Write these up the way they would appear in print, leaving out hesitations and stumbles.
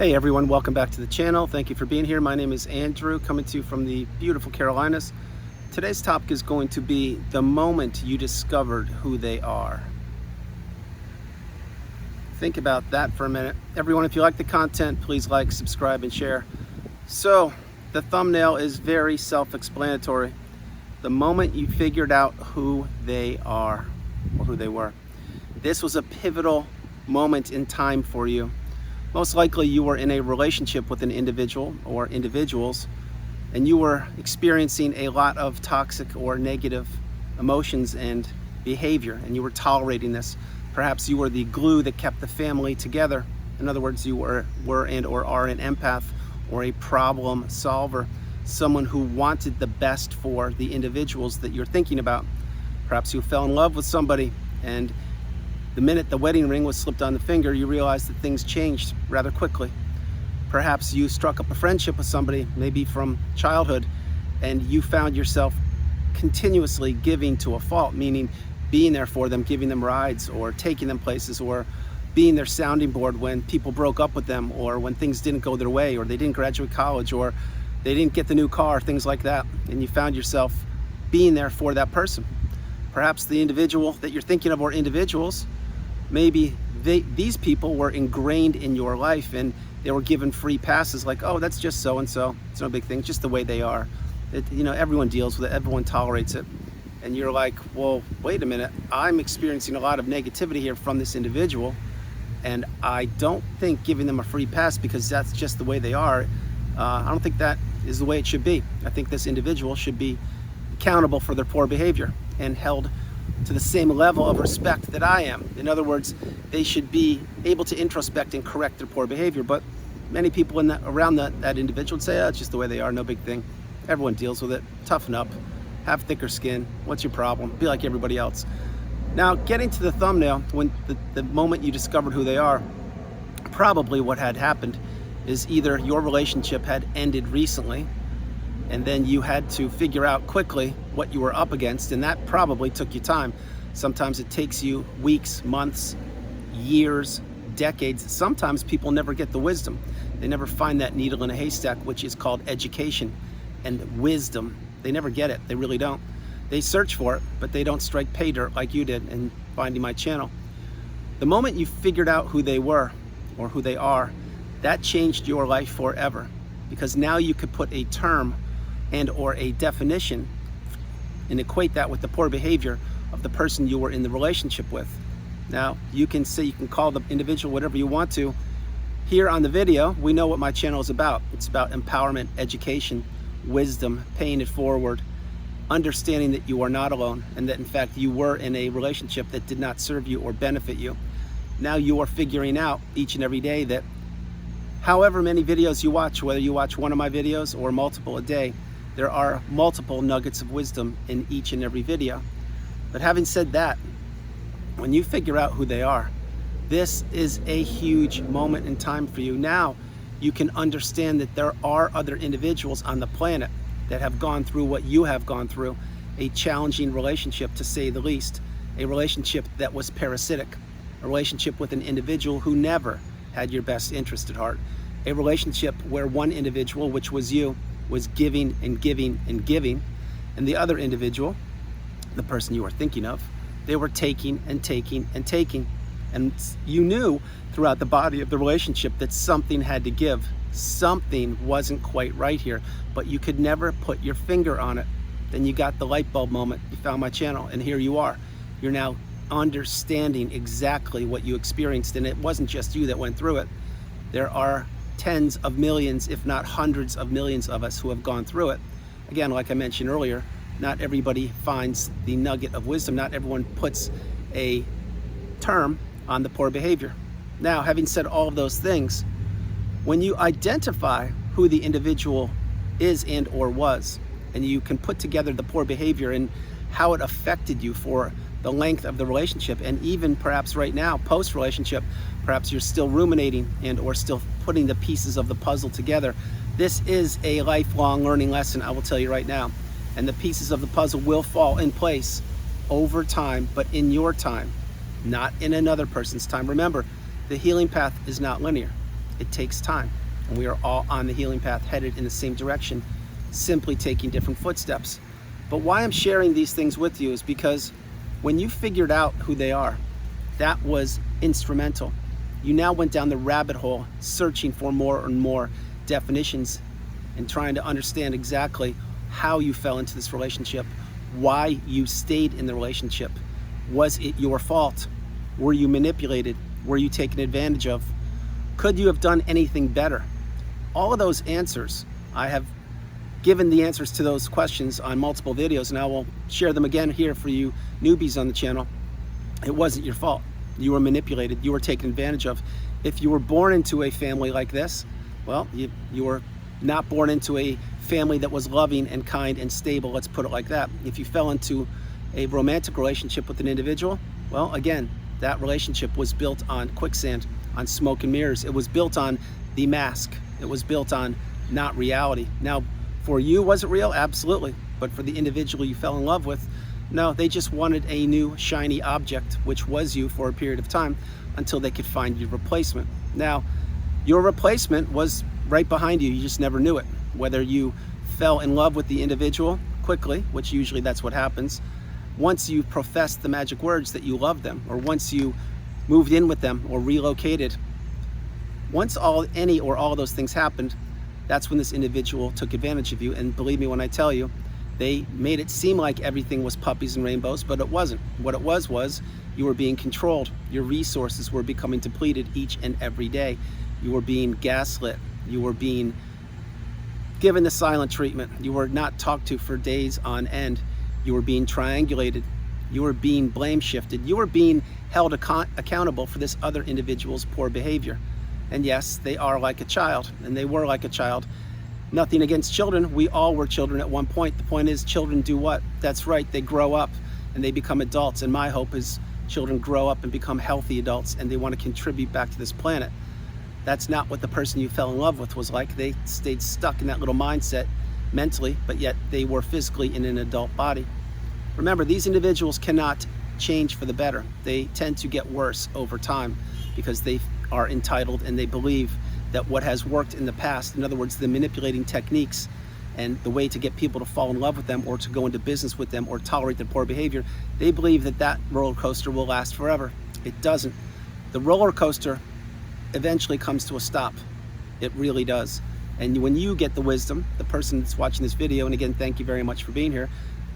Hey everyone, welcome back to the channel. Thank you for being here. My name is Andrew, coming to you from the beautiful Carolinas. Today's topic is going to be the moment you discovered who they are. Think about that for a minute. Everyone, if you like the content, please like, subscribe, and share. So, the thumbnail is very self-explanatory. The moment you figured out who they are, or who they were. This was a pivotal moment in time for you. Most likely you were in a relationship with an individual or individuals, and you were experiencing a lot of toxic or negative emotions and behavior, and you were tolerating this. Perhaps you were the glue that kept the family together. In other words, you were and or are an empath or a problem solver, someone who wanted the best for the individuals that you're thinking about. Perhaps you fell in love with somebody, and the minute the wedding ring was slipped on the finger, you realized that things changed rather quickly. Perhaps you struck up a friendship with somebody, maybe from childhood, and you found yourself continuously giving to a fault, meaning being there for them, giving them rides or taking them places, or being their sounding board when people broke up with them, or when things didn't go their way, or they didn't graduate college, or they didn't get the new car, things like that. And you found yourself being there for that person. Perhaps the individual that you're thinking of, or individuals, maybe these people were ingrained in your life and they were given free passes, like, oh, that's just so-and-so, it's no big thing, just the way they are. Everyone deals with it, everyone tolerates it. And you're like, well, wait a minute, I'm experiencing a lot of negativity here from this individual, and I don't think giving them a free pass because that's just the way they are, I don't think that is the way it should be. I think this individual should be accountable for their poor behavior and held to the same level of respect that I am. In other words, they should be able to introspect and correct their poor behavior. But many people around that individual would say, oh, it's just the way they are, no big thing. Everyone deals with it. Toughen up, have thicker skin. What's your problem? Be like everybody else. Now, getting to the thumbnail, when the moment you discovered who they are, probably what had happened is either your relationship had ended recently, and then you had to figure out quickly what you were up against, and that probably took you time. Sometimes it takes you weeks, months, years, decades. Sometimes people never get the wisdom. They never find that needle in a haystack, which is called education and wisdom. They never get it. They really don't. They search for it, but they don't strike pay dirt like you did in finding my channel. The moment you figured out who they were or who they are, that changed your life forever, because now you could put a term and or a definition and equate that with the poor behavior of the person you were in the relationship with. Now, you can call the individual whatever you want to. Here on the video, we know what my channel is about. It's about empowerment, education, wisdom, paying it forward, understanding that you are not alone, and that in fact you were in a relationship that did not serve you or benefit you. Now you are figuring out each and every day that however many videos you watch, whether you watch one of my videos or multiple a day, there are multiple nuggets of wisdom in each and every video. But having said that, when you figure out who they are, this is a huge moment in time for you. Now you can understand that there are other individuals on the planet that have gone through what you have gone through, a challenging relationship to say the least, a relationship that was parasitic, a relationship with an individual who never had your best interest at heart, a relationship where one individual, which was you, was giving and giving and giving, and the other individual, the person you were thinking of, they were taking and taking and taking. And you knew throughout the body of the relationship that something had to give. Something wasn't quite right here, but you could never put your finger on it. Then you got the light bulb moment, you found my channel, and here you are. You're now understanding exactly what you experienced, and it wasn't just you that went through it. There are tens of millions, if not hundreds of millions of us who have gone through it. Again, like I mentioned earlier, not everybody finds the nugget of wisdom. Not everyone puts a term on the poor behavior. Now, having said all of those things, when you identify who the individual is and or was, and you can put together the poor behavior and how it affected you for the length of the relationship, and even perhaps right now, post-relationship, perhaps you're still ruminating and or still putting the pieces of the puzzle together. This is a lifelong learning lesson, I will tell you right now. And the pieces of the puzzle will fall in place over time, but in your time, not in another person's time. Remember, the healing path is not linear. It takes time, and we are all on the healing path, headed in the same direction, simply taking different footsteps. But why I'm sharing these things with you is because when you figured out who they are, that was instrumental. You now went down the rabbit hole searching for more and more definitions and trying to understand exactly how you fell into this relationship, why you stayed in the relationship. Was it your fault? Were you manipulated? Were you taken advantage of? Could you have done anything better? All of those answers, I have given the answers to those questions on multiple videos, and I will share them again here for you newbies on the channel. It wasn't your fault. You were manipulated. You were taken advantage of. If you were born into a family like this, well, you were not born into a family that was loving and kind and stable, let's put it like that. If you fell into a romantic relationship with an individual, well, again, that relationship was built on quicksand, on smoke and mirrors. It was built on the mask. It was built on not reality. Now, for you, was it real? Absolutely. But for the individual you fell in love with, no, they just wanted a new shiny object, which was you for a period of time until they could find your replacement. Now, your replacement was right behind you. You just never knew it. Whether you fell in love with the individual quickly, which usually that's what happens, once you professed the magic words that you loved them, or once you moved in with them or relocated, once any or all of those things happened, that's when this individual took advantage of you. And believe me when I tell you, they made it seem like everything was puppies and rainbows, but it wasn't. What it was you were being controlled. Your resources were becoming depleted each and every day. You were being gaslit. You were being given the silent treatment. You were not talked to for days on end. You were being triangulated. You were being blame shifted. You were being held accountable for this other individual's poor behavior. And yes, they are like a child, and they were like a child. Nothing against children. We all were children at one point. The point is, children do what? That's right, they grow up and they become adults. And my hope is children grow up and become healthy adults, and they want to contribute back to this planet. That's not what the person you fell in love with was like. They stayed stuck in that little mindset mentally, but yet they were physically in an adult body. Remember, these individuals cannot change for the better. They tend to get worse over time because they are entitled and they believe that what has worked in the past, in other words, the manipulating techniques and the way to get people to fall in love with them or to go into business with them or tolerate their poor behavior, they believe that that roller coaster will last forever. It doesn't. The roller coaster eventually comes to a stop. It really does. And when you get the wisdom, the person that's watching this video, and again, thank you very much for being here,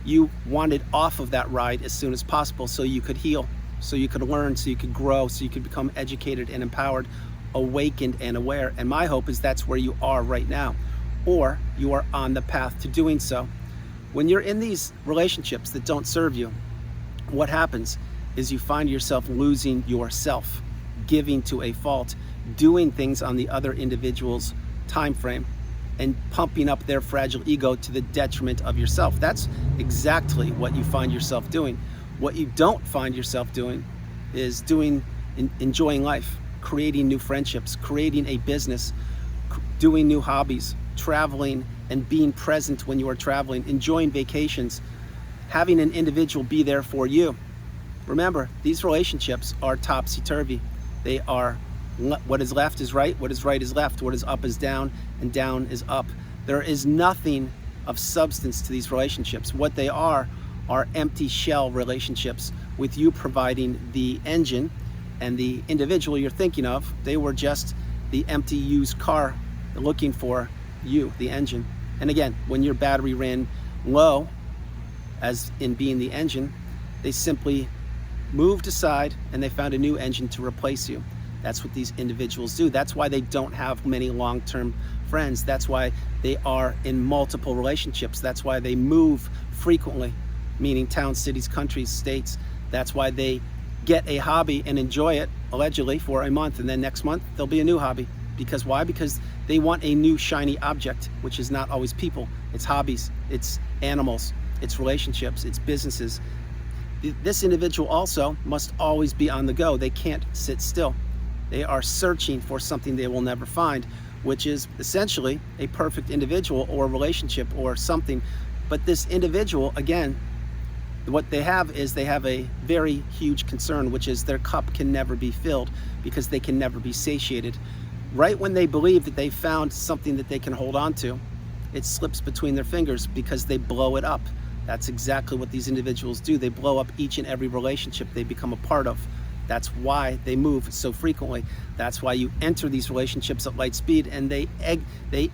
you wanted off of that ride as soon as possible so you could heal, so you could learn, so you could grow, so you could become educated and empowered, awakened and aware. And my hope is that's where you are right now, or you are on the path to doing so. When you're in these relationships that don't serve you, what happens is you find yourself losing yourself, giving to a fault, doing things on the other individual's time frame, and pumping up their fragile ego to the detriment of yourself. That's exactly what you find yourself doing. What you don't find yourself doing is enjoying life, creating new friendships, creating a business, doing new hobbies, traveling and being present when you are traveling, enjoying vacations, having an individual be there for you. Remember, these relationships are topsy-turvy. They are, what is left is right, what is right is left, what is up is down, and down is up. There is nothing of substance to these relationships. What they are empty shell relationships with you providing the engine, and the individual you're thinking of, they were just the empty used car looking for you, the engine. And again, when your battery ran low, as in being the engine, they simply moved aside and they found a new engine to replace you. That's what these individuals do. That's why they don't have many long-term friends. That's why they are in multiple relationships. That's why they move frequently, meaning towns, cities, countries, states. That's why they get a hobby and enjoy it, allegedly, for a month, and then next month there'll be a new hobby. Because why? Because they want a new shiny object, which is not always people. It's hobbies, it's animals, it's relationships, it's businesses. This individual also must always be on the go. They can't sit still. They are searching for something they will never find, which is essentially a perfect individual or a relationship or something. But this individual, again, what they have is they have a very huge concern, which is their cup can never be filled because they can never be satiated. right when they believe that they found something that they can hold on to, it slips between their fingers because they blow it up. That's exactly what these individuals do. They blow up each and every relationship they become a part of. That's why they move so frequently. That's why you enter these relationships at light speed and they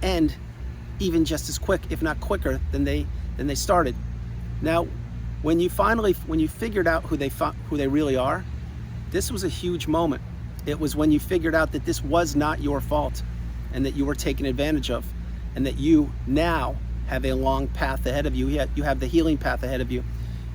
end even just as quick, if not quicker, than they started. Now, when you figured out who they really are, this was a huge moment. It was when you figured out that this was not your fault and that you were taken advantage of, and that you now have a long path ahead of you. You have the healing path ahead of you.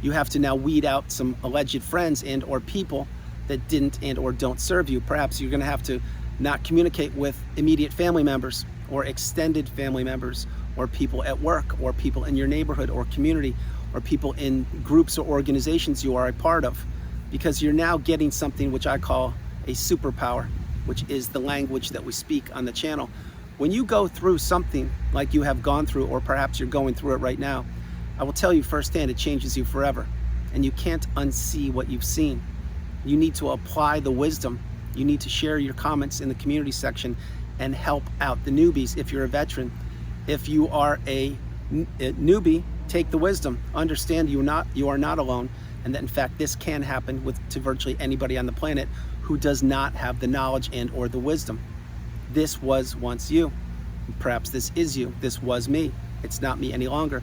You have to now weed out some alleged friends and or people that didn't and or don't serve you. Perhaps you're going to have to not communicate with immediate family members or extended family members or people at work or people in your neighborhood or community or people in groups or organizations you are a part of, because you're now getting something which I call a superpower, which is the language that we speak on the channel. When you go through something like you have gone through, or perhaps you're going through it right now, I will tell you firsthand, it changes you forever. And you can't unsee what you've seen. You need to apply the wisdom. You need to share your comments in the community section and help out the newbies if you're a veteran. If you are a newbie, take the wisdom. Understand you are not alone, and that in fact this can happen to virtually anybody on the planet who does not have the knowledge and or the wisdom. This was once you. Perhaps this is you. This was me. It's not me any longer.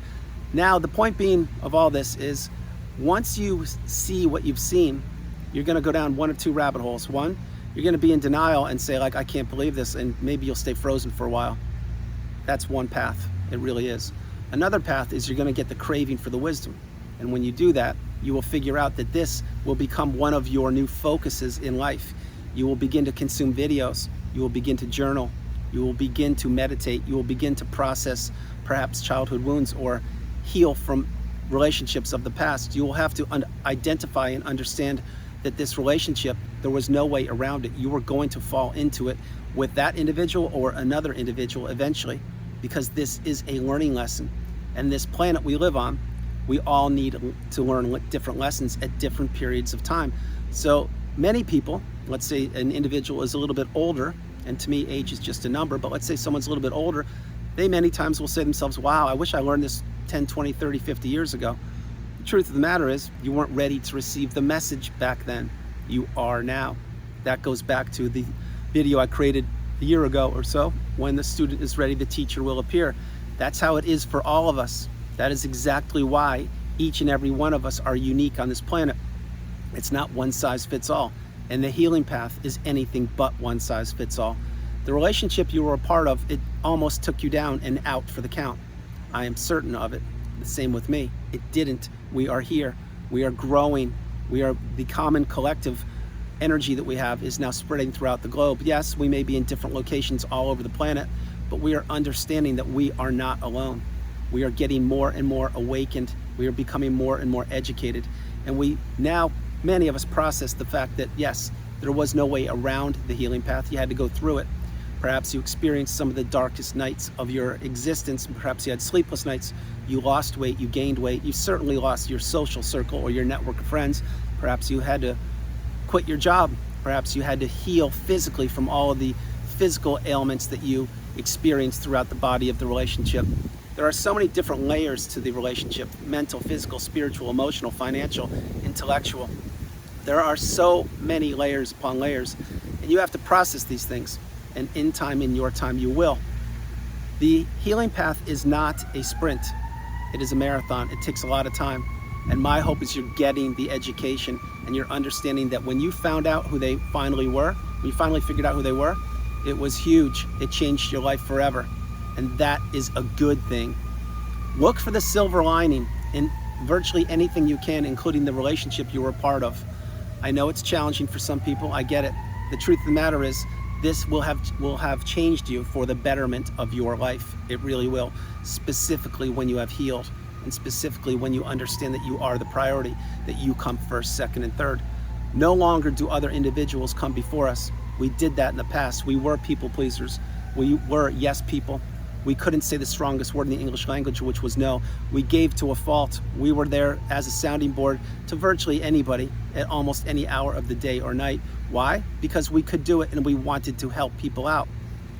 Now, the point being of all this is, once you see what you've seen, you're going to go down one of two rabbit holes. One, you're going to be in denial and say, like, I can't believe this, and maybe you'll stay frozen for a while. That's one path. It really is. Another path is you're going to get the craving for the wisdom. And when you do that, you will figure out that this will become one of your new focuses in life. You will begin to consume videos. You will begin to journal. You will begin to meditate. You will begin to process perhaps childhood wounds or heal from relationships of the past. You will have to identify and understand that this relationship, there was no way around it. You were going to fall into it with that individual or another individual eventually, because this is a learning lesson. And this planet we live on, we all need to learn different lessons at different periods of time. So many people, let's say an individual is a little bit older, and to me age is just a number, but let's say someone's a little bit older, they many times will say to themselves, wow, I wish I learned this 10, 20, 30, 50 years ago. The truth of the matter is, you weren't ready to receive the message back then. You are now. That goes back to the video I created a year ago or so. When the student is ready, the teacher will appear. That's how it is for all of us. That is exactly why each and every one of us are unique on this planet. It's not one size fits all. And the healing path is anything but one size fits all. The relationship you were a part of, it almost took you down and out for the count. I am certain of it. The same with me. It didn't. We are here. We are growing. The common collective energy that we have is now spreading throughout the globe. Yes, we may be in different locations all over the planet, but we are understanding that we are not alone. We are getting more and more awakened. We are becoming more and more educated. And we now, many of us, process the fact that yes, there was no way around the healing path. You had to go through it. Perhaps you experienced some of the darkest nights of your existence. Perhaps you had sleepless nights. You lost weight, you gained weight. You certainly lost your social circle or your network of friends. Perhaps you had to quit your job. Perhaps you had to heal physically from all of the physical ailments that you experienced throughout the body of the relationship. There are so many different layers to the relationship: mental, physical, spiritual, emotional, financial, intellectual. There are so many layers upon layers, and you have to process these things. And in time, in your time, you will. The healing path is not a sprint. It is a marathon. It takes a lot of time. And my hope is you're getting the education and you're understanding that when you found out who they finally were, when you finally figured out who they were, it was huge. It changed your life forever. And that is a good thing. Look for the silver lining in virtually anything you can, including the relationship you were a part of. I know it's challenging for some people. I get it. The truth of the matter is, this will have changed you for the betterment of your life. It really will, specifically when you have healed, and specifically when you understand that you are the priority, that you come first, second, and third. No longer do other individuals come before us. We did that in the past. We were people pleasers. We were yes people. We couldn't say the strongest word in the English language, which was no. We gave to a fault. We were there as a sounding board to virtually anybody at almost any hour of the day or night. Why? Because we could do it and we wanted to help people out.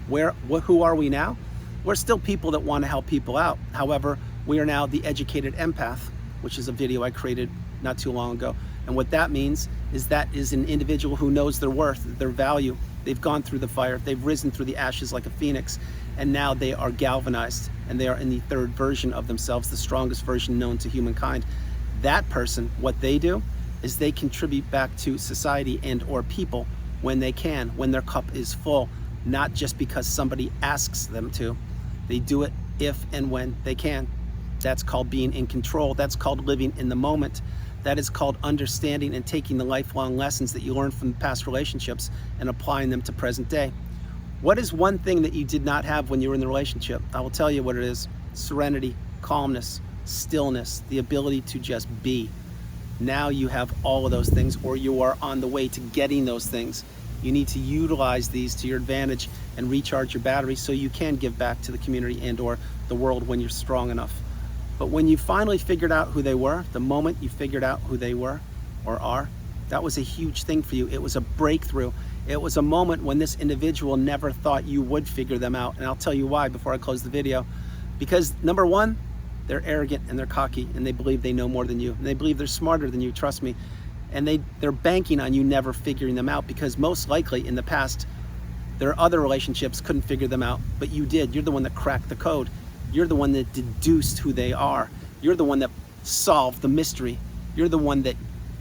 Who are we now? We're still people that want to help people out. However, we are now the educated empath, which is a video I created not too long ago. And what that means is that is an individual who knows their worth, their value. They've gone through the fire, they've risen through the ashes like a phoenix, and now they are galvanized, and they are in the third version of themselves, the strongest version known to humankind. That person, what they do is they contribute back to society and or people when they can, when their cup is full, not just because somebody asks them to. They do it if and when they can. That's called being in control. That's called living in the moment. That is called understanding and taking the lifelong lessons that you learned from past relationships and applying them to present day. What is one thing that you did not have when you were in the relationship? I will tell you what it is. Serenity, calmness, stillness, the ability to just be. Now you have all of those things, or you are on the way to getting those things. You need to utilize these to your advantage and recharge your battery so you can give back to the community and or the world when you're strong enough. But when you finally figured out who they were, the moment you figured out who they were or are, that was a huge thing for you. It was a breakthrough. It was a moment when this individual never thought you would figure them out. And I'll tell you why before I close the video. Because number one, they're arrogant and they're cocky and they believe they know more than you. And they believe they're smarter than you, trust me. And they're banking on you never figuring them out, because most likely in the past, their other relationships couldn't figure them out, but you did. You're the one that cracked the code. You're the one that deduced who they are. You're the one that solved the mystery. You're the one that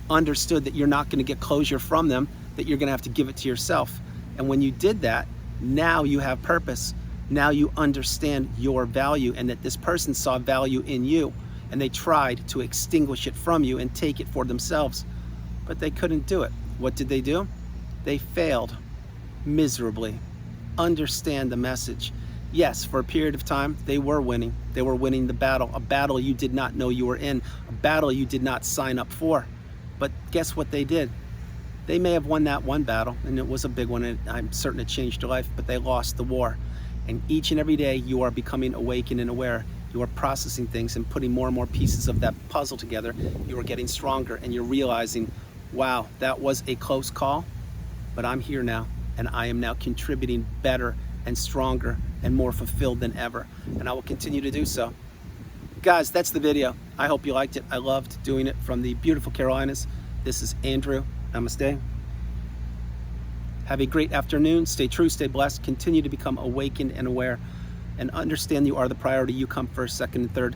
understood that you're not going to get closure from them, that you're going to have to give it to yourself. And when you did that, now you have purpose. Now you understand your value, and that this person saw value in you, and they tried to extinguish it from you and take it for themselves, but they couldn't do it. What did they do? They failed miserably. Understand the message. Yes, for a period of time, they were winning. They were winning the battle, a battle you did not know you were in, a battle you did not sign up for. But guess what they did? They may have won that one battle, and it was a big one, and I'm certain it changed your life, but they lost the war. And each and every day, you are becoming awakened and aware. You are processing things and putting more and more pieces of that puzzle together. You are getting stronger, and you're realizing, wow, that was a close call, but I'm here now, and I am now contributing better and stronger and more fulfilled than ever, and I will continue to do so. Guys, that's the video. I hope you liked it. I loved doing it from the beautiful Carolinas. This is Andrew. Namaste. Have a great afternoon. Stay true, stay blessed. Continue to become awakened and aware, and understand you are the priority. You come first, second, and third.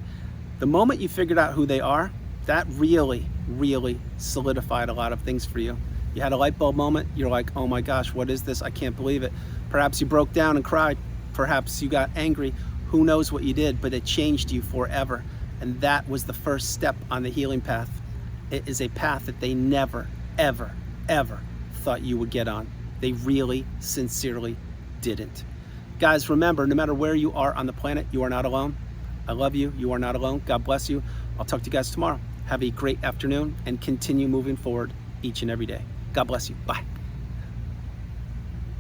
The moment you figured out who they are, that really, really solidified a lot of things for you. You had a light bulb moment. You're like, oh my gosh, what is this? I can't believe it. Perhaps you broke down and cried. Perhaps you got angry. Who knows what you did, but it changed you forever. And that was the first step on the healing path. It is a path that they never, ever, ever thought you would get on. They really, sincerely didn't. Guys, remember, no matter where you are on the planet, you are not alone. I love you. You are not alone. God bless you. I'll talk to you guys tomorrow. Have a great afternoon and continue moving forward each and every day. God bless you. Bye.